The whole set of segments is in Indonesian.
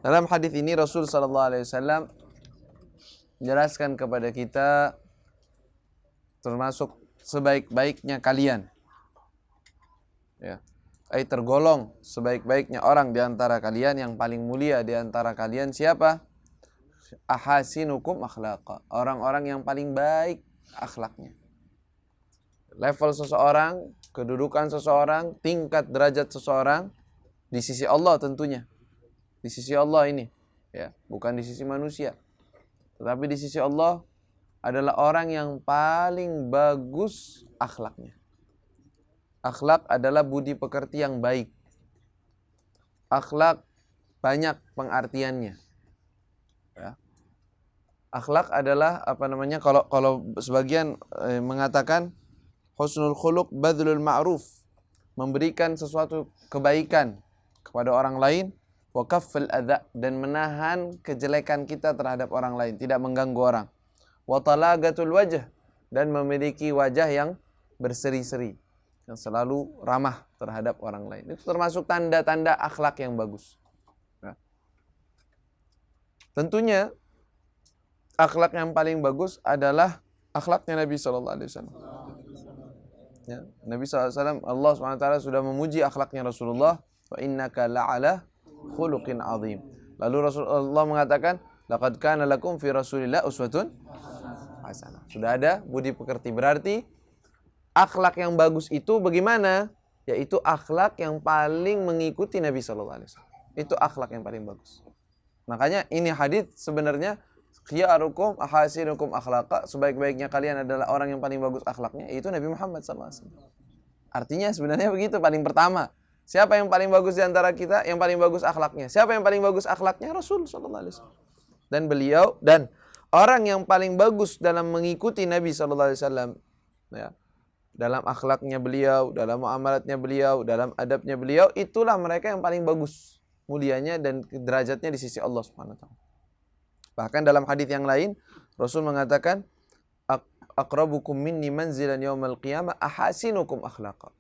Dalam hadis ini Rasul sallallahu alaihi wasallam menjelaskan kepada kita termasuk sebaik-baiknya kalian. Ya. Tergolong sebaik-baiknya orang di antara kalian, yang paling mulia di antara kalian siapa? Ahasinukum akhlaqa. Orang-orang yang paling baik akhlaknya. Level seseorang, kedudukan seseorang, tingkat derajat seseorang di sisi Allah tentunya. Di sisi Allah ini, ya, bukan di sisi manusia. Tetapi di sisi Allah adalah orang yang paling bagus akhlaknya. Akhlak adalah budi pekerti yang baik. Akhlak banyak pengertiannya. Ya. Akhlak adalah kalau sebagian mengatakan husnul khuluq badlul ma'ruf, memberikan sesuatu kebaikan kepada orang lain, wa kaffal adza, dan menahan kejelekan kita terhadap orang lain, tidak mengganggu orang. Wa talagatul wajh, dan memiliki wajah yang berseri-seri, yang selalu ramah terhadap orang lain. Itu termasuk tanda-tanda akhlak yang bagus. Ya. Tentunya akhlak yang paling bagus adalah akhlaknya Nabi sallallahu alaihi wasallam. Ya, Nabi SAW, Allah SWT sudah memuji akhlaknya Rasulullah, wa innaka la'ala khuluqin azim. Lalu Rasulullah mengatakan, laqad kana lakum fi Rasulillah uswatun hasanah. Sudah ada budi pekerti. Berarti akhlak yang bagus itu bagaimana? Yaitu akhlak yang paling mengikuti Nabi SAW. Itu akhlak yang paling bagus. Makanya ini hadis sebenarnya khiyarukum ahasinukum akhlaqa, sebaik-baiknya kalian adalah orang yang paling bagus akhlaknya, yaitu Nabi Muhammad SAW. Artinya sebenarnya begitu, paling pertama. Siapa yang paling bagus di antara kita? Yang paling bagus akhlaknya. Siapa yang paling bagus akhlaknya? Rasul SAW. Dan orang yang paling bagus dalam mengikuti Nabi SAW, ya, dalam akhlaknya beliau, dalam muamalatnya beliau, dalam adabnya beliau, itulah mereka yang paling bagus mulianya dan derajatnya di sisi Allah SWT. Bahkan dalam hadis yang lain Rasul mengatakan, aqrabukum minni manzilan yaumal qiyamah ahasinukum akhlaqa.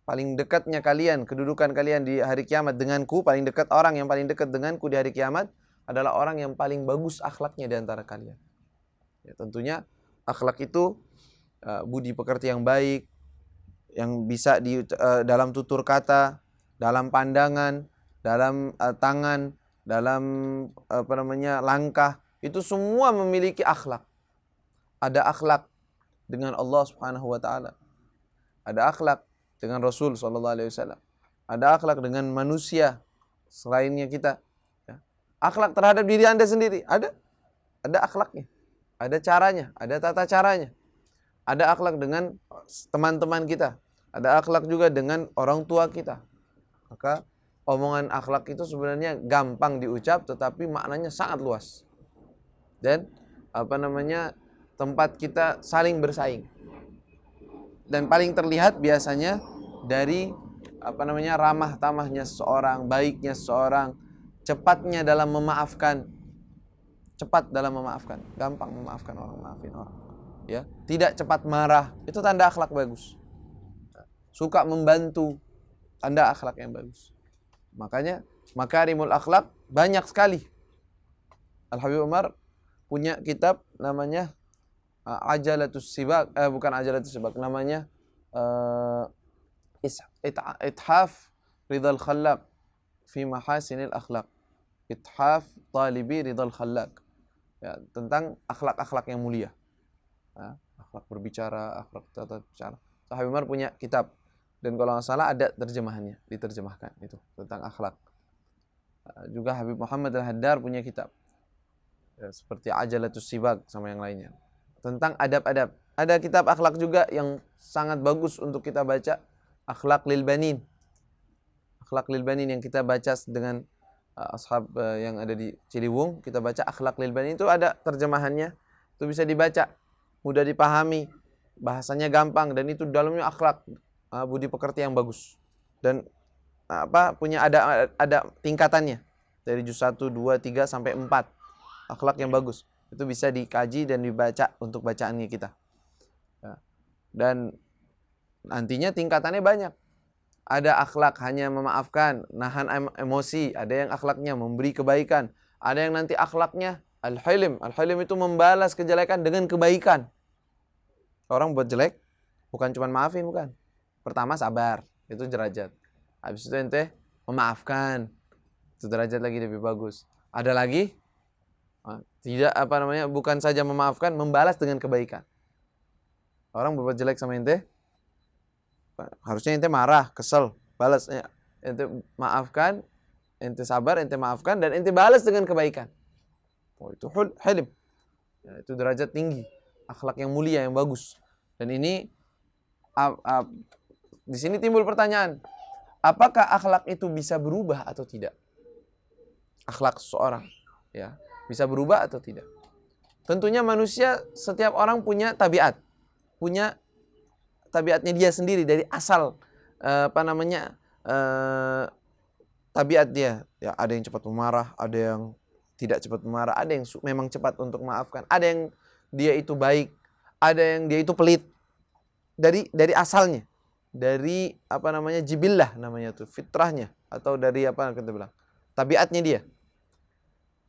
Paling dekatnya kalian, kedudukan kalian di hari kiamat denganku, paling dekat orang yang paling dekat denganku di hari kiamat adalah orang yang paling bagus akhlaknya di antara kalian. Ya, tentunya akhlak itu budi pekerti yang baik, yang bisa dalam tutur kata, dalam pandangan, dalam tangan, dalam langkah, itu semua memiliki akhlak. Ada akhlak dengan Allah Subhanahu wa taala. Ada akhlak dengan Rasul sallallahu alaihi wasallam. Ada akhlak dengan manusia selainnya kita. Ya. Akhlak terhadap diri Anda sendiri ada akhlaknya. Ada caranya, ada tata caranya. Ada akhlak dengan teman-teman kita. Ada akhlak juga dengan orang tua kita. Maka omongan akhlak itu sebenarnya gampang diucap, tetapi maknanya sangat luas. Dan tempat kita saling bersaing. Dan paling terlihat biasanya dari ramah tamahnya seseorang, baiknya seseorang, cepatnya dalam memaafkan. Cepat dalam memaafkan, gampang memaafkan orang, maafin orang. Ya, tidak cepat marah, itu tanda akhlak bagus. Suka membantu, tanda akhlak yang bagus. Makanya makarimul akhlak banyak sekali. Al-Habib Umar punya kitab namanya Ajalatus Sibak, bukan Ajalatus Sibak, namanya Ithaf Ridal Khallaq fi Mahasinil Akhlaq. Ithaf Talibi Ridal Khallaq. Ya, tentang akhlak-akhlak yang mulia. Ya, akhlak berbicara, akhlak tata bicara. Habib Umar punya kitab. Dan kalau nggak salah ada terjemahannya, diterjemahkan itu tentang akhlak. Juga Habib Muhammad Al-Haddar punya kitab, ya, seperti Ajalatus Sibak sama yang lainnya, tentang adab-adab. Ada kitab akhlak juga yang sangat bagus untuk kita baca, Akhlak lil Banin. Akhlak lil Banin yang kita baca dengan ashab yang ada di Ciliwung, kita baca Akhlak lil Banin, itu ada terjemahannya, itu bisa dibaca, mudah dipahami, bahasanya gampang, dan itu dalamnya akhlak, budi pekerti yang bagus. Dan punya ada tingkatannya dari juz 1, 2, 3 sampai 4. Akhlak yang bagus. Itu bisa dikaji dan dibaca untuk bacaannya kita. Ya. Dan nantinya tingkatannya banyak. ada akhlak hanya memaafkan, nahan emosi, ada yang akhlaknya memberi kebaikan, ada yang nanti akhlaknya al-hilim. Al-hilim itu membalas kejelekan dengan kebaikan. Orang buat jelek bukan cuma maafin, bukan. Pertama sabar, itu derajat. Habis itu ente memaafkan, itu derajat lagi lebih bagus. Ada lagi tidak bukan saja memaafkan, membalas dengan kebaikan. Orang berbuat jelek sama ente, harusnya ente marah, kesel, balas. Ente maafkan, ente sabar, ente maafkan, dan ente balas dengan kebaikan. Oh, itu hilim. Ya, itu derajat tinggi, akhlak yang mulia, yang bagus. Dan ini di sini timbul pertanyaan, apakah akhlak itu bisa berubah atau tidak? Akhlak seseorang, ya, bisa berubah atau tidak? Tentunya manusia, setiap orang punya tabiat, punya tabiatnya dia sendiri dari asal tabiat dia. Ya, ada yang cepat memarah, ada yang tidak cepat memarah, ada yang memang cepat untuk memaafkan, ada yang dia itu baik, ada yang dia itu pelit. Dari asalnya, dari jibillah namanya tuh, fitrahnya, atau dari kita bilang tabiatnya dia.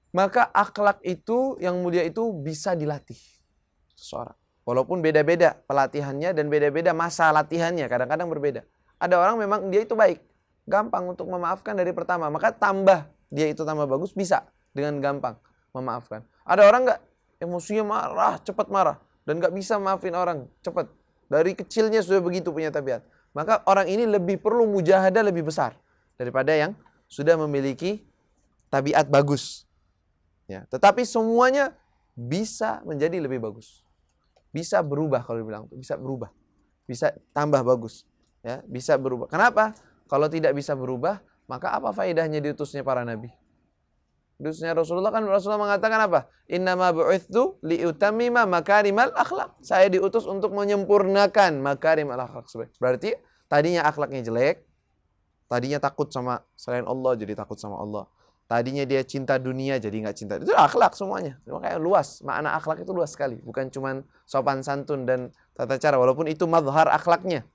Maka akhlak itu yang mulia itu bisa dilatih seseorang. Walaupun beda-beda pelatihannya dan beda-beda masa latihannya, kadang-kadang berbeda. Ada orang memang dia itu baik, gampang untuk memaafkan dari pertama, maka dia itu tambah bagus, bisa dengan gampang memaafkan. Ada orang enggak, emosinya marah, cepat marah, dan enggak bisa maafin orang cepat. Dari kecilnya sudah begitu punya tabiat. Maka orang ini lebih perlu mujahadah lebih besar daripada yang sudah memiliki tabiat bagus. Ya, tetapi semuanya bisa menjadi lebih bagus. Bisa berubah, kalau dibilang bisa berubah. Bisa tambah bagus. Ya, bisa berubah. Kenapa? Kalau tidak bisa berubah, maka apa faedahnya diutusnya para nabi? Diutusnya Rasulullah mengatakan apa? Innama bu'ithtu liutammima makarimal akhlak. Saya diutus untuk menyempurnakan makarimal akhlak. Berarti tadinya akhlaknya jelek, tadinya takut sama selain Allah jadi takut sama Allah. Tadinya dia cinta dunia jadi nggak cinta. Itu akhlak semuanya. Makanya luas. Makna akhlak itu luas sekali. Bukan cuma sopan santun dan tata cara. Walaupun itu mazhar akhlaknya.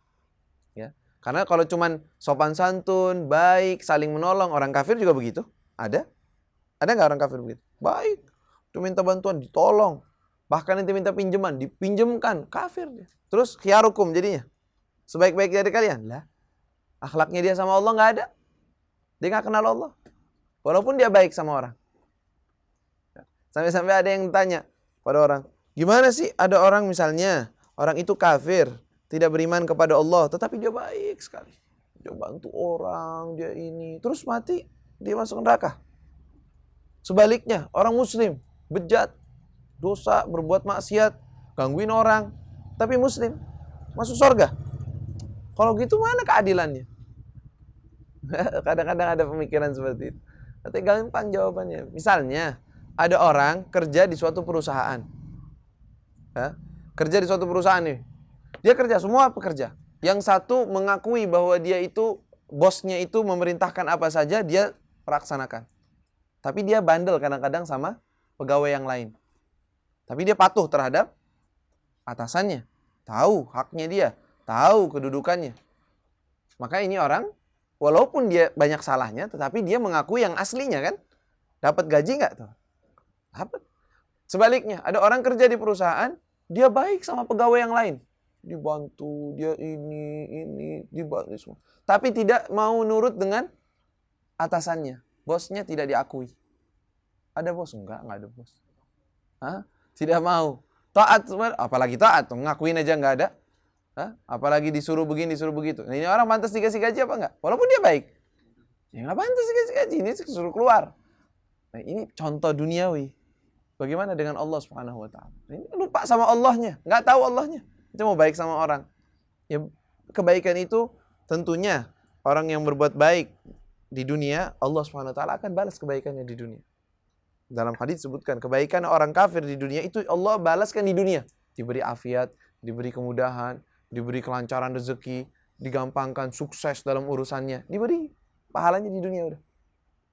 Ya. Karena kalau cuma sopan santun, baik, saling menolong, orang kafir juga begitu. Ada? Ada nggak orang kafir begitu? Baik. Itu minta bantuan, ditolong. Bahkan nanti minta pinjaman, dipinjamkan. Kafir dia. Terus khiyarukum jadinya. Sebaik-baik dari kalian. Lah. Akhlaknya dia sama Allah nggak ada. Dia nggak kenal Allah. Walaupun dia baik sama orang. Sampai-sampai ada yang tanya pada orang, gimana sih ada orang misalnya, orang itu kafir, tidak beriman kepada Allah, tetapi dia baik sekali. Dia bantu orang, dia ini. Terus mati, dia masuk neraka. Sebaliknya, orang muslim, bejat, dosa, berbuat maksiat, gangguin orang, tapi muslim, masuk surga. Kalau gitu mana keadilannya? Kadang-kadang ada pemikiran seperti itu. Tapi gampang jawabannya. Misalnya, ada orang kerja di suatu perusahaan. Ya, kerja di suatu perusahaan nih. Dia kerja, semua pekerja. Yang satu mengakui bahwa dia itu, bosnya itu memerintahkan apa saja, dia laksanakan. Tapi dia bandel kadang-kadang sama pegawai yang lain. Tapi dia patuh terhadap atasannya. Tahu haknya dia. Tahu kedudukannya. Maka ini orang, walaupun dia banyak salahnya, tetapi dia mengakui yang aslinya kan. Dapat gaji nggak tuh? Dapat. Sebaliknya, ada orang kerja di perusahaan, dia baik sama pegawai yang lain. Dibantu, dia ini, dibantu semua. Tapi tidak mau nurut dengan atasannya. Bosnya tidak diakui. Ada bos? Enggak ada bos. Hah? Tidak mau. Taat, apalagi taat, ngakuin aja nggak ada. Hah? Apalagi disuruh begini, disuruh begitu. Nah, ini orang pantas dikasih gaji apa enggak? Walaupun dia baik. Ya nggak pantas dikasih gaji, ini disuruh keluar. Nah, ini contoh duniawi. Bagaimana dengan Allah Subhanahu wa taala? Ini lupa sama Allahnya, nggak tahu Allahnya. Itu mau baik sama orang. Ya, kebaikan itu tentunya orang yang berbuat baik di dunia, Allah Subhanahu wa taala akan balas kebaikannya di dunia. Dalam hadis disebutkan, kebaikan orang kafir di dunia itu Allah balaskan di dunia. Diberi afiat, diberi kemudahan, diberi kelancaran rezeki, digampangkan sukses dalam urusannya, diberi pahalanya di dunia udah.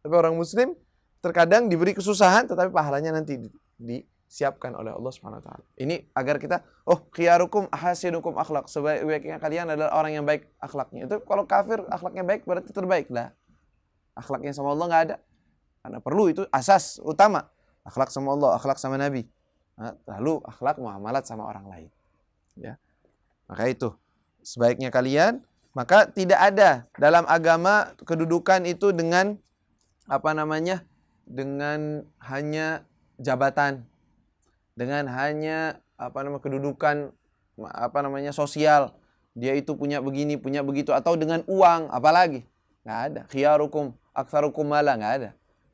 Tapi orang muslim terkadang diberi kesusahan tetapi pahalanya nanti di siapkan oleh Allah Subhanahu wa taala. Ini agar kita khiyarukum ahasinukum akhlak, sebaik-baiknya kalian adalah orang yang baik akhlaknya. Itu kalau kafir akhlaknya baik berarti terbaik lah. Akhlaknya sama Allah nggak ada. Karena perlu, itu asas utama. Akhlak sama Allah, akhlak sama Nabi. Lalu akhlak muamalat sama orang lain. Ya. Maka itu sebaiknya kalian, maka tidak ada dalam agama kedudukan itu dengan dengan hanya jabatan, dengan hanya kedudukan sosial, dia itu punya begini, punya begitu, atau dengan uang, apalagi nggak ada. Khiyarukum aktsarukum mala, nggak ada.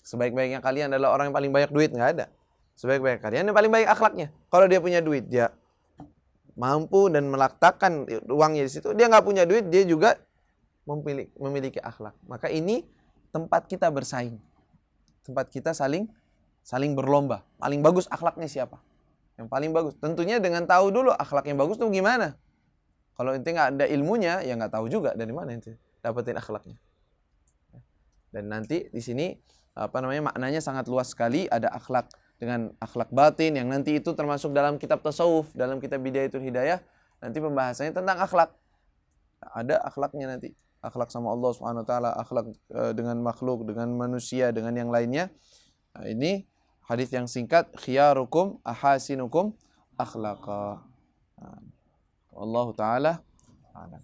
Sebaik-baiknya kalian adalah orang yang paling banyak duit, nggak ada. Sebaik-baik kalian yang paling baik akhlaknya. Kalau dia punya duit, dia mampu dan meletakkan uangnya di situ. Dia nggak punya duit, dia juga memiliki akhlak. Maka ini tempat kita bersaing, tempat kita saling berlomba. Paling bagus akhlaknya siapa? Yang paling bagus. Tentunya dengan tahu dulu akhlak yang bagus tuh gimana. Kalau ente nggak ada ilmunya, ya nggak tahu juga dari mana ente dapetin akhlaknya. Dan nanti di sini maknanya sangat luas sekali. Ada akhlak dengan akhlak batin yang nanti itu termasuk dalam kitab tasawuf, dalam kitab Bidayatul Hidayah. Nanti pembahasannya tentang akhlak. Ada akhlaknya nanti. Akhlak sama Allah Subhanahu wa taala, akhlak dengan makhluk, dengan manusia, dengan yang lainnya. Nah, ini hadis yang singkat, khiyarukum ahasinukum akhlaqa. Wallahu taala a'lam.